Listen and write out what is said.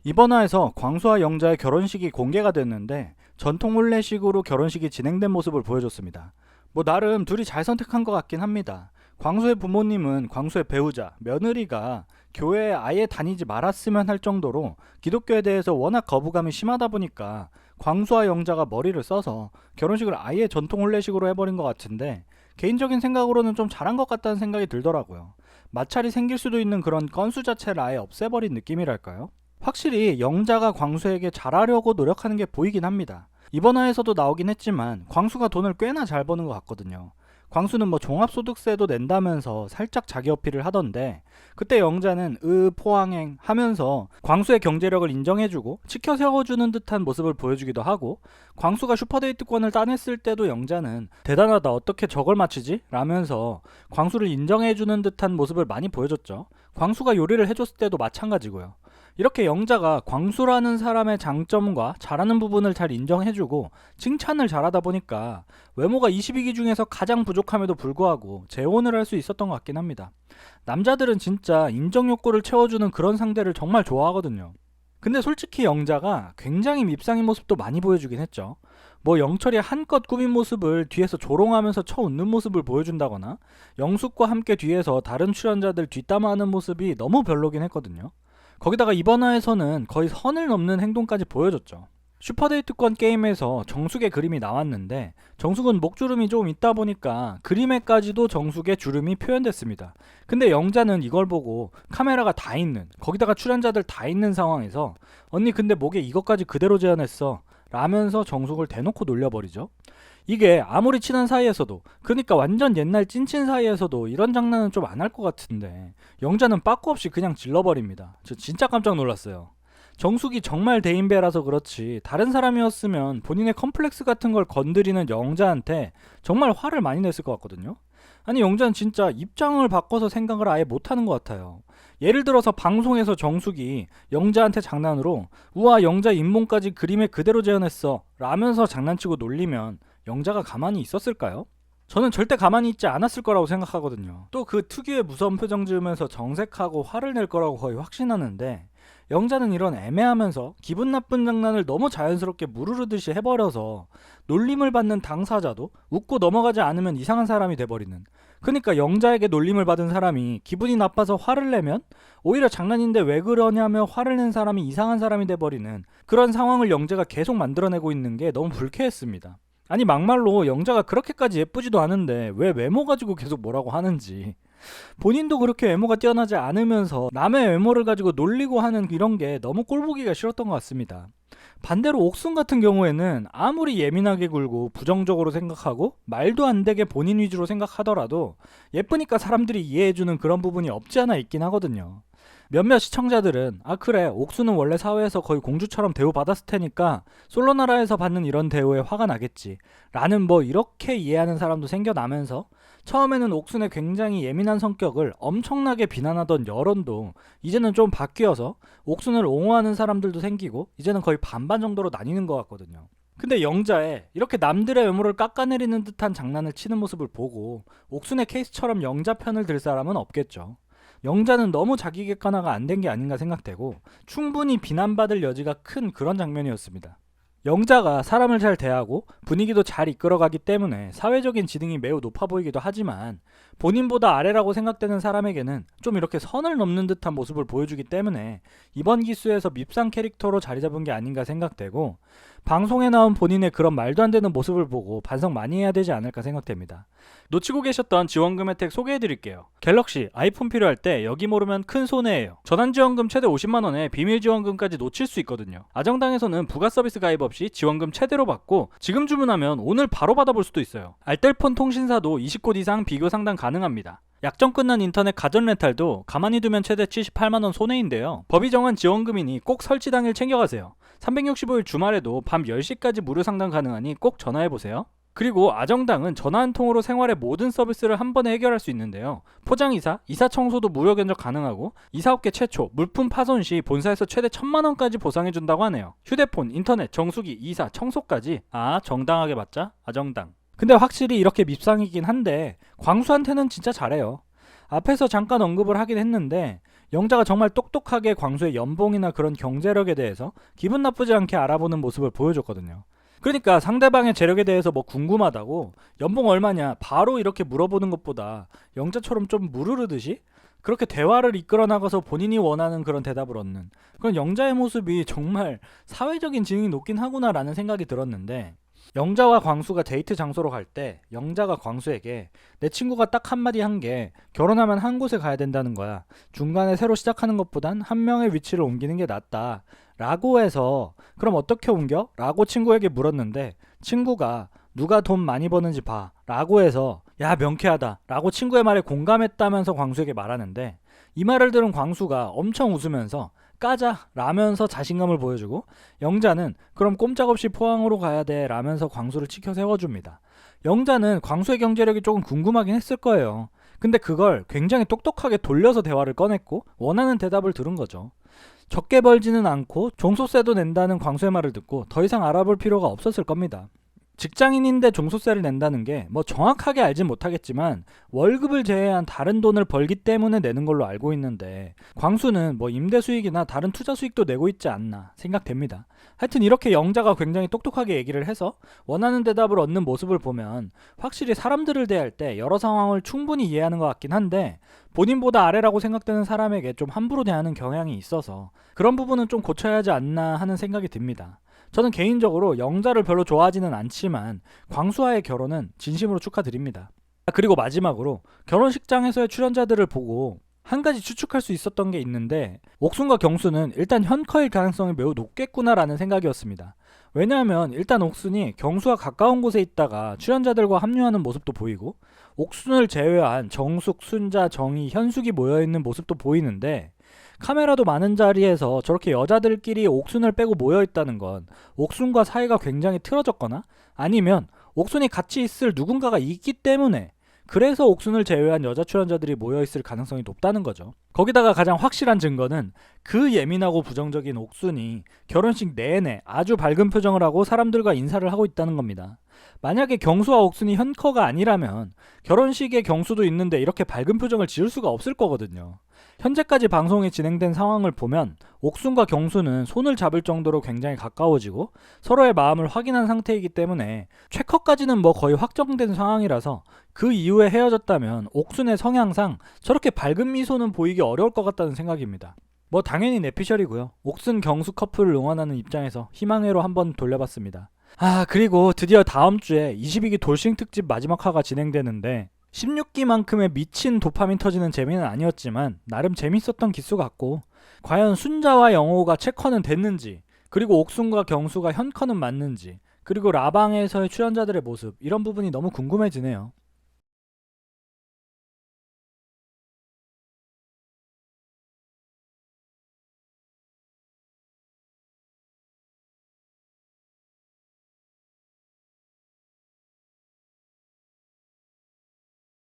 이번 화에서 광수와 영자의 결혼식이 공개가 됐는데 전통 혼례식으로 결혼식이 진행된 모습을 보여줬습니다. 뭐 나름 둘이 잘 선택한 것 같긴 합니다. 광수의 부모님은 광수의 배우자, 며느리가 교회에 아예 다니지 말았으면 할 정도로 기독교에 대해서 워낙 거부감이 심하다 보니까 광수와 영자가 머리를 써서 결혼식을 아예 전통 혼례식으로 해버린 것 같은데, 개인적인 생각으로는 좀 잘한 것 같다는 생각이 들더라고요. 마찰이 생길 수도 있는 그런 건수 자체를 아예 없애버린 느낌이랄까요? 확실히 영자가 광수에게 잘하려고 노력하는 게 보이긴 합니다. 이번 화에서도 나오긴 했지만 광수가 돈을 꽤나 잘 버는 것 같거든요. 광수는 뭐 종합소득세도 낸다면서 살짝 자기 어필을 하던데, 그때 영자는 포항행 하면서 광수의 경제력을 인정해주고 치켜 세워주는 듯한 모습을 보여주기도 하고, 광수가 슈퍼데이트권을 따냈을 때도 영자는 대단하다, 어떻게 저걸 맞히지? 라면서 광수를 인정해주는 듯한 모습을 많이 보여줬죠. 광수가 요리를 해줬을 때도 마찬가지고요. 이렇게 영자가 광수라는 사람의 장점과 잘하는 부분을 잘 인정해주고 칭찬을 잘하다 보니까 외모가 22기 중에서 가장 부족함에도 불구하고 재혼을 할 수 있었던 것 같긴 합니다. 남자들은 진짜 인정 욕구를 채워주는 그런 상대를 정말 좋아하거든요. 근데 솔직히 영자가 굉장히 밉상인 모습도 많이 보여주긴 했죠. 뭐 영철이 한껏 꾸민 모습을 뒤에서 조롱하면서 쳐웃는 모습을 보여준다거나, 영숙과 함께 뒤에서 다른 출연자들 뒷담화하는 모습이 너무 별로긴 했거든요. 거기다가 이번 화에서는 거의 선을 넘는 행동까지 보여줬죠. 슈퍼데이트권 게임에서 정숙의 그림이 나왔는데 정숙은 목주름이 좀 있다 보니까 그림에까지도 정숙의 주름이 표현됐습니다. 근데 영자는 이걸 보고 카메라가 다 있는, 거기다가 출연자들 다 있는 상황에서 언니 근데 목에 이것까지 그대로 재현했어 라면서 정숙을 대놓고 놀려버리죠. 이게 아무리 친한 사이에서도, 그러니까 완전 옛날 찐친 사이에서도 이런 장난은 좀 안 할 것 같은데 영자는 빠꾸 없이 그냥 질러버립니다. 저 진짜 깜짝 놀랐어요. 정숙이 정말 대인배라서 그렇지 다른 사람이었으면 본인의 컴플렉스 같은 걸 건드리는 영자한테 정말 화를 많이 냈을 것 같거든요. 아니 영자는 진짜 입장을 바꿔서 생각을 아예 못하는 것 같아요. 예를 들어서 방송에서 정숙이 영자한테 장난으로 우와 영자 잇몸까지 그림에 그대로 재현했어 라면서 장난치고 놀리면 영자가 가만히 있었을까요? 저는 절대 가만히 있지 않았을 거라고 생각하거든요. 또 그 특유의 무서운 표정 지으면서 정색하고 화를 낼 거라고 거의 확신하는데, 영자는 이런 애매하면서 기분 나쁜 장난을 너무 자연스럽게 무르르듯이 해버려서 놀림을 받는 당사자도 웃고 넘어가지 않으면 이상한 사람이 돼버리는, 그러니까 영자에게 놀림을 받은 사람이 기분이 나빠서 화를 내면 오히려 장난인데 왜 그러냐며 화를 낸 사람이 이상한 사람이 돼버리는 그런 상황을 영자가 계속 만들어내고 있는 게 너무 불쾌했습니다. 아니 막말로 영자가 그렇게까지 예쁘지도 않은데 왜 외모 가지고 계속 뭐라고 하는지, 본인도 그렇게 외모가 뛰어나지 않으면서 남의 외모를 가지고 놀리고 하는 이런 게 너무 꼴보기가 싫었던 것 같습니다. 반대로 옥순 같은 경우에는 아무리 예민하게 굴고 부정적으로 생각하고 말도 안 되게 본인 위주로 생각하더라도 예쁘니까 사람들이 이해해주는 그런 부분이 없지 않아 있긴 하거든요. 몇몇 시청자들은 아 그래 옥수는 원래 사회에서 거의 공주처럼 대우받았을 테니까 솔로나라에서 받는 이런 대우에 화가 나겠지 라는 뭐 이렇게 이해하는 사람도 생겨나면서, 처음에는 옥순의 굉장히 예민한 성격을 엄청나게 비난하던 여론도 이제는 좀 바뀌어서 옥순을 옹호하는 사람들도 생기고 이제는 거의 반반 정도로 나뉘는 것 같거든요. 근데 영자의 이렇게 남들의 외모를 깎아내리는 듯한 장난을 치는 모습을 보고 옥순의 케이스처럼 영자 편을 들 사람은 없겠죠. 영자는 너무 자기 객관화가 안 된 게 아닌가 생각되고 충분히 비난받을 여지가 큰 그런 장면이었습니다. 영자가 사람을 잘 대하고 분위기도 잘 이끌어가기 때문에 사회적인 지능이 매우 높아 보이기도 하지만, 본인보다 아래라고 생각되는 사람에게는 좀 이렇게 선을 넘는 듯한 모습을 보여주기 때문에 이번 기수에서 밉상 캐릭터로 자리 잡은 게 아닌가 생각되고, 방송에 나온 본인의 그런 말도 안 되는 모습을 보고 반성 많이 해야 되지 않을까 생각됩니다. 놓치고 계셨던 지원금 혜택 소개해드릴게요. 갤럭시, 아이폰 필요할 때 여기 모르면 큰 손해예요. 전환지원금 최대 50만원에 비밀지원금까지 놓칠 수 있거든요. 아정당에서는 부가 서비스 가입 없이 지원금 최대로 받고 지금 주문하면 오늘 바로 받아볼 수도 있어요. 알뜰폰 통신사도 20곳 이상 비교 상담 가능합니다. 약정 끝난 인터넷 가전 렌탈도 가만히 두면 최대 78만원 손해인데요. 법이 정한 지원금이니 꼭 설치 당일 챙겨가세요. 365일 주말에도 밤 10시까지 무료 상담 가능하니 꼭 전화해보세요. 그리고 아정당은 전화 한 통으로 생활의 모든 서비스를 한 번에 해결할 수 있는데요. 포장이사, 이사 청소도 무료 견적 가능하고 이사업계 최초, 물품 파손 시 본사에서 최대 1000만원까지 보상해준다고 하네요. 휴대폰, 인터넷, 정수기, 이사, 청소까지 정당하게 받자 아정당. 근데 확실히 이렇게 밉상이긴 한데 광수한테는 진짜 잘해요. 앞에서 잠깐 언급을 하긴 했는데 영자가 정말 똑똑하게 광수의 연봉이나 그런 경제력에 대해서 기분 나쁘지 않게 알아보는 모습을 보여줬거든요. 그러니까 상대방의 재력에 대해서 뭐 궁금하다고 연봉 얼마냐 바로 이렇게 물어보는 것보다 영자처럼 좀 무르르듯이 그렇게 대화를 이끌어 나가서 본인이 원하는 그런 대답을 얻는 그런 영자의 모습이 정말 사회적인 지능이 높긴 하구나라는 생각이 들었는데, 영자와 광수가 데이트 장소로 갈 때 영자가 광수에게 내 친구가 딱 한마디 한 게 결혼하면 한 곳에 가야 된다는 거야. 중간에 새로 시작하는 것보단 한 명의 위치를 옮기는 게 낫다 라고 해서 그럼 어떻게 옮겨? 라고 친구에게 물었는데, 친구가 누가 돈 많이 버는지 봐 라고 해서 야 명쾌하다 라고 친구의 말에 공감했다면서 광수에게 말하는데, 이 말을 들은 광수가 엄청 웃으면서 까자 라면서 자신감을 보여주고, 영자는 그럼 꼼짝없이 포항으로 가야 돼 라면서 광수를 치켜 세워줍니다. 영자는 광수의 경제력이 조금 궁금하긴 했을 거예요. 근데 그걸 굉장히 똑똑하게 돌려서 대화를 꺼냈고 원하는 대답을 들은 거죠. 적게 벌지는 않고 종소세도 낸다는 광수의 말을 듣고 더 이상 알아볼 필요가 없었을 겁니다. 직장인인데 종소세를 낸다는 게 뭐 정확하게 알진 못하겠지만 월급을 제외한 다른 돈을 벌기 때문에 내는 걸로 알고 있는데, 광수는 뭐 임대 수익이나 다른 투자 수익도 내고 있지 않나 생각됩니다. 하여튼 이렇게 영자가 굉장히 똑똑하게 얘기를 해서 원하는 대답을 얻는 모습을 보면 확실히 사람들을 대할 때 여러 상황을 충분히 이해하는 것 같긴 한데, 본인보다 아래라고 생각되는 사람에게 좀 함부로 대하는 경향이 있어서 그런 부분은 좀 고쳐야 하지 않나 하는 생각이 듭니다. 저는 개인적으로 영자를 별로 좋아하지는 않지만 광수와의 결혼은 진심으로 축하드립니다. 그리고 마지막으로 결혼식장에서의 출연자들을 보고 한 가지 추측할 수 있었던 게 있는데, 옥순과 경수는 일단 현커일 가능성이 매우 높겠구나라는 생각이었습니다. 왜냐하면 일단 옥순이 경수와 가까운 곳에 있다가 출연자들과 합류하는 모습도 보이고, 옥순을 제외한 정숙, 순자, 정희, 현숙이 모여있는 모습도 보이는데, 카메라도 많은 자리에서 저렇게 여자들끼리 옥순을 빼고 모여있다는 건 옥순과 사이가 굉장히 틀어졌거나 아니면 옥순이 같이 있을 누군가가 있기 때문에 그래서 옥순을 제외한 여자 출연자들이 모여있을 가능성이 높다는 거죠. 거기다가 가장 확실한 증거는 그 예민하고 부정적인 옥순이 결혼식 내내 아주 밝은 표정을 하고 사람들과 인사를 하고 있다는 겁니다. 만약에 경수와 옥순이 현커가 아니라면 결혼식에 경수도 있는데 이렇게 밝은 표정을 지을 수가 없을 거거든요. 현재까지 방송이 진행된 상황을 보면 옥순과 경수는 손을 잡을 정도로 굉장히 가까워지고 서로의 마음을 확인한 상태이기 때문에 최커까지는 뭐 거의 확정된 상황이라서 그 이후에 헤어졌다면 옥순의 성향상 저렇게 밝은 미소는 보이기 어려울 것 같다는 생각입니다. 뭐 당연히 내피셜이고요. 옥순 경수 커플을 응원하는 입장에서 희망회로 한번 돌려봤습니다. 그리고 드디어 다음 주에 22기 돌싱 특집 마지막 화가 진행되는데 16기만큼의 미친 도파민 터지는 재미는 아니었지만 나름 재밌었던 기수 같고, 과연 순자와 영호가 채커는 됐는지, 그리고 옥순과 경수가 현커는 맞는지, 그리고 라방에서의 출연자들의 모습, 이런 부분이 너무 궁금해지네요.